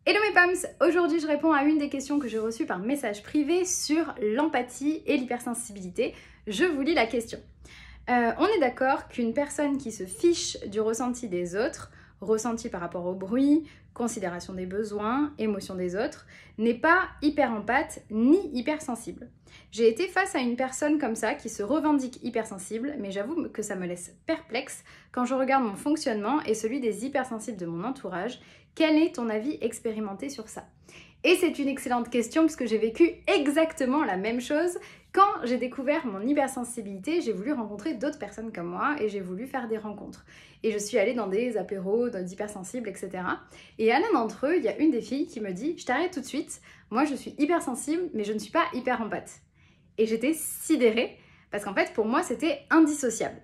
Hello mes Pams, aujourd'hui je réponds à une des questions que j'ai reçues par message privé sur l'empathie et l'hypersensibilité. Je vous lis la question. On est d'accord qu'une personne qui se fiche du ressenti des autres, ressenti par rapport au bruit, considération des besoins, émotion des autres, n'est pas hyper empathe ni hypersensible. J'ai été face à une personne comme ça qui se revendique hypersensible, mais j'avoue que ça me laisse perplexe quand je regarde mon fonctionnement et celui des hypersensibles de mon entourage. Quel est ton avis expérimenté sur ça? Et c'est une excellente question parce que j'ai vécu exactement la même chose. Quand j'ai découvert mon hypersensibilité, j'ai voulu rencontrer d'autres personnes comme moi et j'ai voulu faire des rencontres. Et je suis allée dans des apéros d'hypersensibles, etc. Et à l'un d'entre eux, il y a une des filles qui me dit « Je t'arrête tout de suite, moi je suis hypersensible mais je ne suis pas hyper empathe ». Et j'étais sidérée parce qu'en fait pour moi c'était indissociable.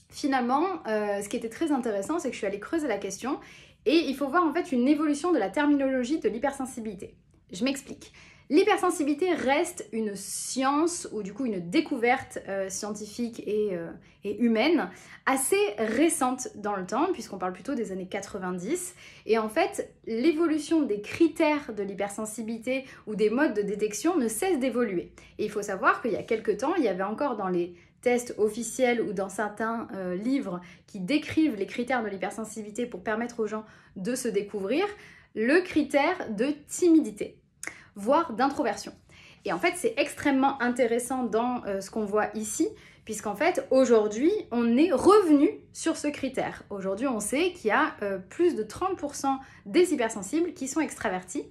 Finalement, ce qui était très intéressant, c'est que je suis allée creuser la question et il faut voir en fait une évolution de la terminologie de l'hypersensibilité. Je m'explique. L'hypersensibilité reste une science ou du coup une découverte scientifique et humaine assez récente dans le temps puisqu'on parle plutôt des années 90 et en fait l'évolution des critères de l'hypersensibilité ou des modes de détection ne cesse d'évoluer. Et il faut savoir qu'il y a quelques temps, il y avait encore dans les tests officiels ou dans certains livres qui décrivent les critères de l'hypersensibilité pour permettre aux gens de se découvrir, le critère de timidité, voire d'introversion. Et en fait, c'est extrêmement intéressant dans ce qu'on voit ici, puisqu'en fait, aujourd'hui, on est revenu sur ce critère. Aujourd'hui, on sait qu'il y a plus de 30% des hypersensibles qui sont extravertis.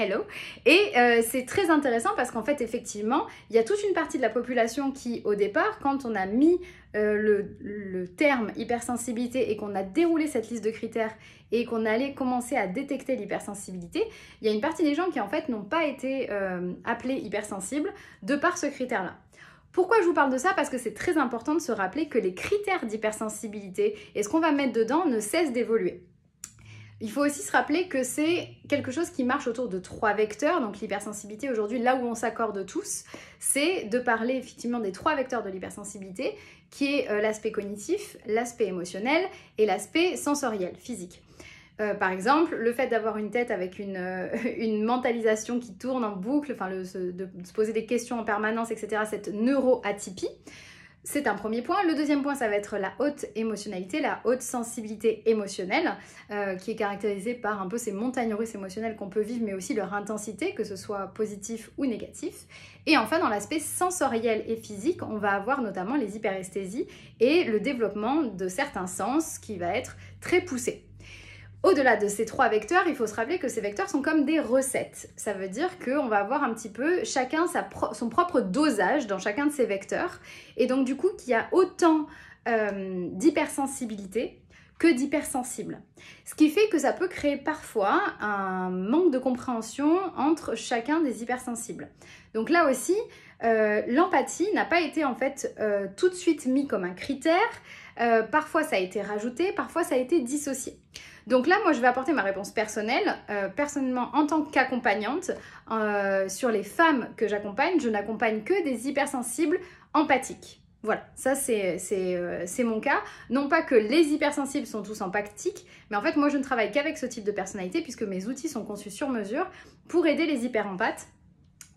Hello. Et c'est très intéressant parce qu'en fait, effectivement, il y a toute une partie de la population qui, au départ, quand on a mis le terme hypersensibilité et qu'on a déroulé cette liste de critères et qu'on allait commencer à détecter l'hypersensibilité, il y a une partie des gens qui, en fait, n'ont pas été appelés hypersensibles de par ce critère-là. Pourquoi je vous parle de ça? Parce que c'est très important de se rappeler que les critères d'hypersensibilité et ce qu'on va mettre dedans ne cessent d'évoluer. Il faut aussi se rappeler que c'est quelque chose qui marche autour de 3 vecteurs. Donc l'hypersensibilité aujourd'hui, là où on s'accorde tous, c'est de parler effectivement des 3 vecteurs de l'hypersensibilité, qui est l'aspect cognitif, l'aspect émotionnel et l'aspect sensoriel, physique. Par exemple, le fait d'avoir une tête avec une mentalisation qui tourne en boucle, enfin de se poser des questions en permanence, etc., cette neuroatypie, c'est un premier point. Le deuxième point, ça va être la haute émotionnalité, la haute sensibilité émotionnelle, qui est caractérisée par un peu ces montagnes russes émotionnelles qu'on peut vivre, mais aussi leur intensité, que ce soit positif ou négatif. Et enfin, dans l'aspect sensoriel et physique, on va avoir notamment les hyperesthésies et le développement de certains sens qui va être très poussé. Au-delà de ces 3 vecteurs, il faut se rappeler que ces vecteurs sont comme des recettes. Ça veut dire qu'on va avoir un petit peu chacun son propre dosage dans chacun de ces vecteurs. Et donc du coup, qu'il y a autant d'hypersensibilité que d'hypersensible. Ce qui fait que ça peut créer parfois un manque de compréhension entre chacun des hypersensibles. Donc là aussi, l'empathie n'a pas été en fait tout de suite mis comme un critère. Parfois ça a été rajouté, parfois ça a été dissocié. Donc là, moi, je vais apporter ma réponse personnelle. Personnellement, en tant qu'accompagnante, sur les femmes que j'accompagne, je n'accompagne que des hypersensibles empathiques. Voilà, ça c'est mon cas. Non pas que les hypersensibles sont tous empathiques, mais en fait, moi, je ne travaille qu'avec ce type de personnalité puisque mes outils sont conçus sur mesure pour aider les hyperempathes.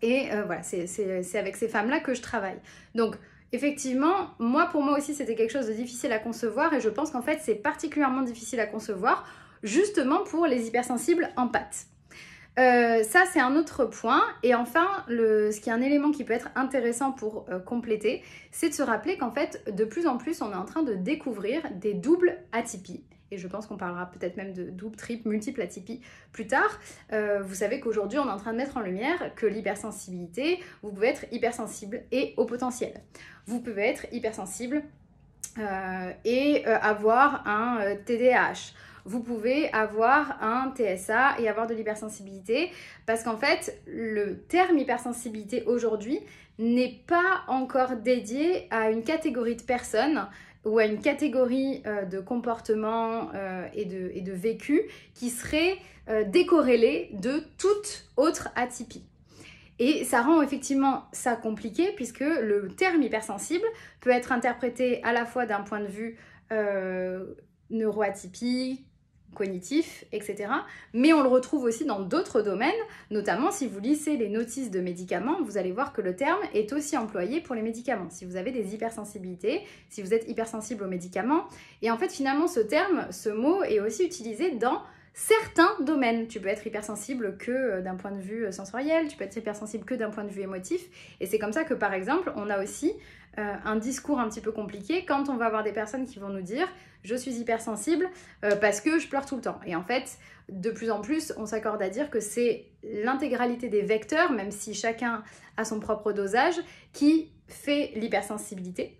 Et voilà, c'est avec ces femmes-là que je travaille. Donc, effectivement, pour moi aussi, c'était quelque chose de difficile à concevoir et je pense qu'en fait, c'est particulièrement difficile à concevoir justement pour les hypersensibles empathes. Ça, c'est un autre point. Et enfin, ce qui est un élément qui peut être intéressant pour compléter, c'est de se rappeler qu'en fait, de plus en plus, on est en train de découvrir des doubles atypies. Et je pense qu'on parlera peut-être même de double, triple, multiple atypie plus tard. Vous savez qu'aujourd'hui, on est en train de mettre en lumière que l'hypersensibilité, vous pouvez être hypersensible et au potentiel. Vous pouvez être hypersensible et avoir un TDAH. Vous pouvez avoir un TSA et avoir de l'hypersensibilité parce qu'en fait, le terme hypersensibilité aujourd'hui n'est pas encore dédié à une catégorie de personnes ou à une catégorie de comportement et de vécu qui serait décorrélée de toute autre atypie. Et ça rend effectivement ça compliqué puisque le terme hypersensible peut être interprété à la fois d'un point de vue neuroatypie, cognitif, etc. Mais on le retrouve aussi dans d'autres domaines, notamment si vous lisez les notices de médicaments, vous allez voir que le terme est aussi employé pour les médicaments. Si vous avez des hypersensibilités, si vous êtes hypersensible aux médicaments. Et en fait, finalement, ce terme, ce mot est aussi utilisé dans certains domaines. Tu peux être hypersensible que d'un point de vue sensoriel, tu peux être hypersensible que d'un point de vue émotif. Et c'est comme ça que, par exemple, on a aussi un discours un petit peu compliqué quand on va avoir des personnes qui vont nous dire « je suis hypersensible parce que je pleure tout le temps ». Et en fait, de plus en plus, on s'accorde à dire que c'est l'intégralité des vecteurs, même si chacun a son propre dosage, qui fait l'hypersensibilité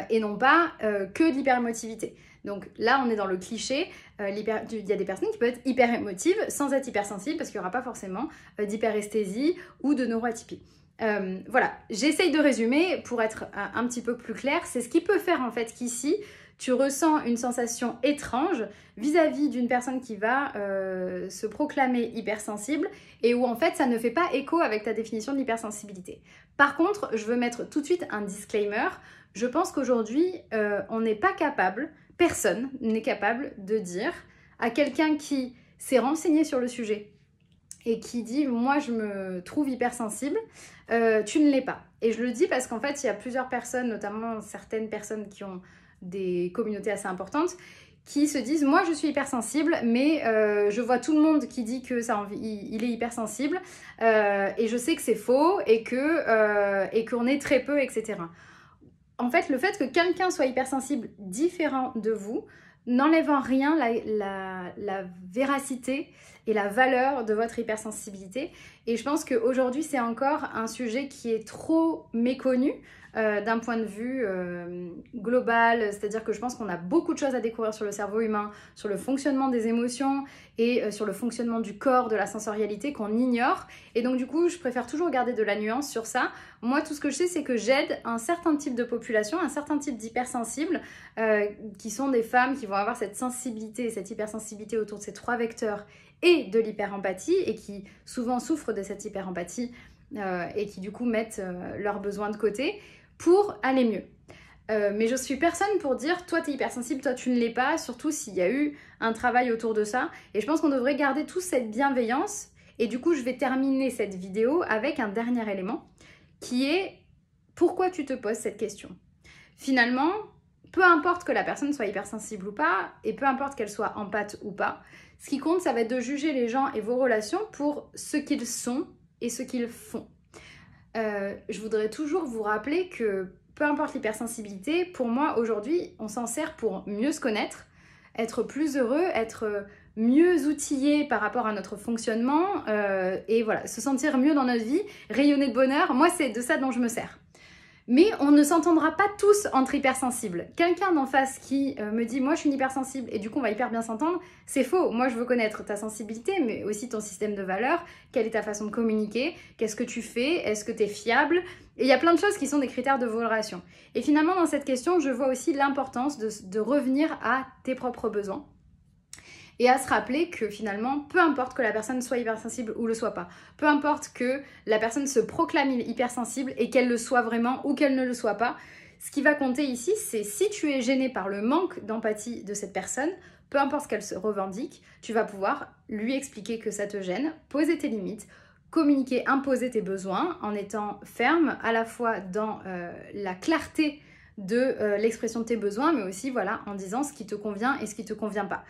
et non pas que l'hyperémotivité. Donc là, on est dans le cliché, il y a des personnes qui peuvent être hyper émotives sans être hypersensibles parce qu'il n'y aura pas forcément d'hyperesthésie ou de neuroatypie. Voilà, j'essaye de résumer pour être un petit peu plus clair. C'est ce qui peut faire en fait qu'ici, tu ressens une sensation étrange vis-à-vis d'une personne qui va se proclamer hypersensible et où en fait ça ne fait pas écho avec ta définition de l'hypersensibilité. Par contre, je veux mettre tout de suite un disclaimer. Je pense qu'aujourd'hui, on n'est pas capable, personne n'est capable de dire à quelqu'un qui s'est renseigné sur le sujet et qui dit « moi je me trouve hypersensible », tu ne l'es pas. Et je le dis parce qu'en fait, il y a plusieurs personnes, notamment certaines personnes qui ont des communautés assez importantes, qui se disent « moi je suis hypersensible, mais je vois tout le monde qui dit que il est hypersensible et je sais que c'est faux et qu'on est très peu, etc. » En fait, le fait que quelqu'un soit hypersensible différent de vous n'enlève en rien la véracité et la valeur de votre hypersensibilité. Et je pense qu'aujourd'hui, c'est encore un sujet qui est trop méconnu d'un point de vue global. C'est-à-dire que je pense qu'on a beaucoup de choses à découvrir sur le cerveau humain, sur le fonctionnement des émotions et sur le fonctionnement du corps, de la sensorialité qu'on ignore. Et donc du coup, je préfère toujours garder de la nuance sur ça. Moi, tout ce que je sais, c'est que j'aide un certain type de population, un certain type d'hypersensibles, qui sont des femmes qui vont avoir cette sensibilité, cette hypersensibilité autour de ces 3 vecteurs et de l'hyperempathie et qui souvent souffrent de cette hyperempathie et qui du coup mettent leurs besoins de côté pour aller mieux. Mais je suis personne pour dire toi t'es hypersensible, toi tu ne l'es pas, surtout s'il y a eu un travail autour de ça. Et je pense qu'on devrait garder tous cette bienveillance. Et du coup je vais terminer cette vidéo avec un dernier élément qui est pourquoi tu te poses cette question. Finalement, peu importe que la personne soit hypersensible ou pas, et peu importe qu'elle soit empathe ou pas, ce qui compte, ça va être de juger les gens et vos relations pour ce qu'ils sont et ce qu'ils font. Je voudrais toujours vous rappeler que peu importe l'hypersensibilité, pour moi aujourd'hui, on s'en sert pour mieux se connaître, être plus heureux, être mieux outillé par rapport à notre fonctionnement et voilà, se sentir mieux dans notre vie, rayonner de bonheur. Moi, c'est de ça dont je me sers. Mais on ne s'entendra pas tous entre hypersensibles. Quelqu'un d'en face qui me dit « moi je suis une hypersensible et du coup on va hyper bien s'entendre », c'est faux. Moi je veux connaître ta sensibilité mais aussi ton système de valeurs, quelle est ta façon de communiquer, qu'est-ce que tu fais, est-ce que tu es fiable. Et il y a plein de choses qui sont des critères de vos relations. Et finalement dans cette question, je vois aussi l'importance de revenir à tes propres besoins. Et à se rappeler que finalement, peu importe que la personne soit hypersensible ou le soit pas, peu importe que la personne se proclame hypersensible et qu'elle le soit vraiment ou qu'elle ne le soit pas, ce qui va compter ici, c'est si tu es gêné par le manque d'empathie de cette personne, peu importe ce qu'elle se revendique, tu vas pouvoir lui expliquer que ça te gêne, poser tes limites, communiquer, imposer tes besoins en étant ferme à la fois dans la clarté de l'expression de tes besoins, mais aussi voilà, en disant ce qui te convient et ce qui ne te convient pas.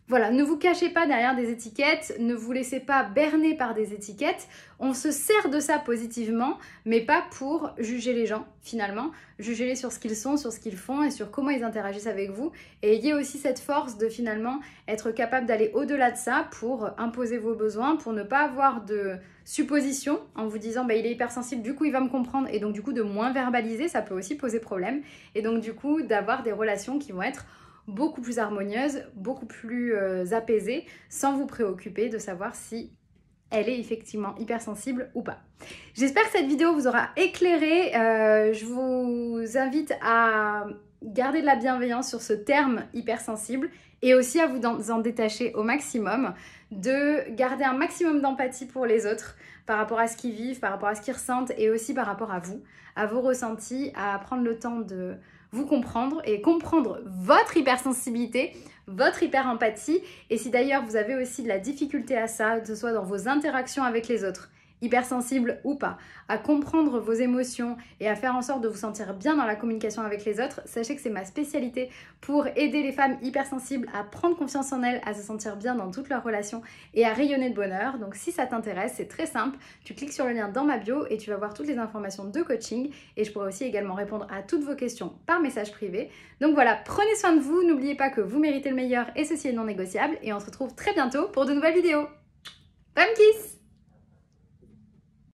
Voilà, ne vous cachez pas derrière des étiquettes, ne vous laissez pas berner par des étiquettes. On se sert de ça positivement, mais pas pour juger les gens, finalement. Jugez-les sur ce qu'ils sont, sur ce qu'ils font et sur comment ils interagissent avec vous. Et ayez aussi cette force de finalement être capable d'aller au-delà de ça pour imposer vos besoins, pour ne pas avoir de suppositions en vous disant bah, il est hypersensible, du coup il va me comprendre et donc du coup de moins verbaliser, ça peut aussi poser problème. Et donc du coup d'avoir des relations qui vont être beaucoup plus harmonieuse, beaucoup plus apaisée, sans vous préoccuper de savoir si elle est effectivement hypersensible ou pas. J'espère que cette vidéo vous aura éclairé. Je vous invite à garder de la bienveillance sur ce terme hypersensible et aussi à vous en détacher au maximum, de garder un maximum d'empathie pour les autres par rapport à ce qu'ils vivent, par rapport à ce qu'ils ressentent et aussi par rapport à vous, à vos ressentis, à prendre le temps de vous comprendre et comprendre votre hypersensibilité, votre hyper-empathie. Et si d'ailleurs vous avez aussi de la difficulté à ça, que ce soit dans vos interactions avec les autres, hypersensible ou pas, à comprendre vos émotions et à faire en sorte de vous sentir bien dans la communication avec les autres, sachez que c'est ma spécialité pour aider les femmes hypersensibles à prendre confiance en elles, à se sentir bien dans toutes leurs relations et à rayonner de bonheur. Donc si ça t'intéresse, c'est très simple, tu cliques sur le lien dans ma bio et tu vas voir toutes les informations de coaching et je pourrai aussi également répondre à toutes vos questions par message privé. Donc voilà, prenez soin de vous, n'oubliez pas que vous méritez le meilleur et ceci est non négociable et on se retrouve très bientôt pour de nouvelles vidéos. Bam kiss!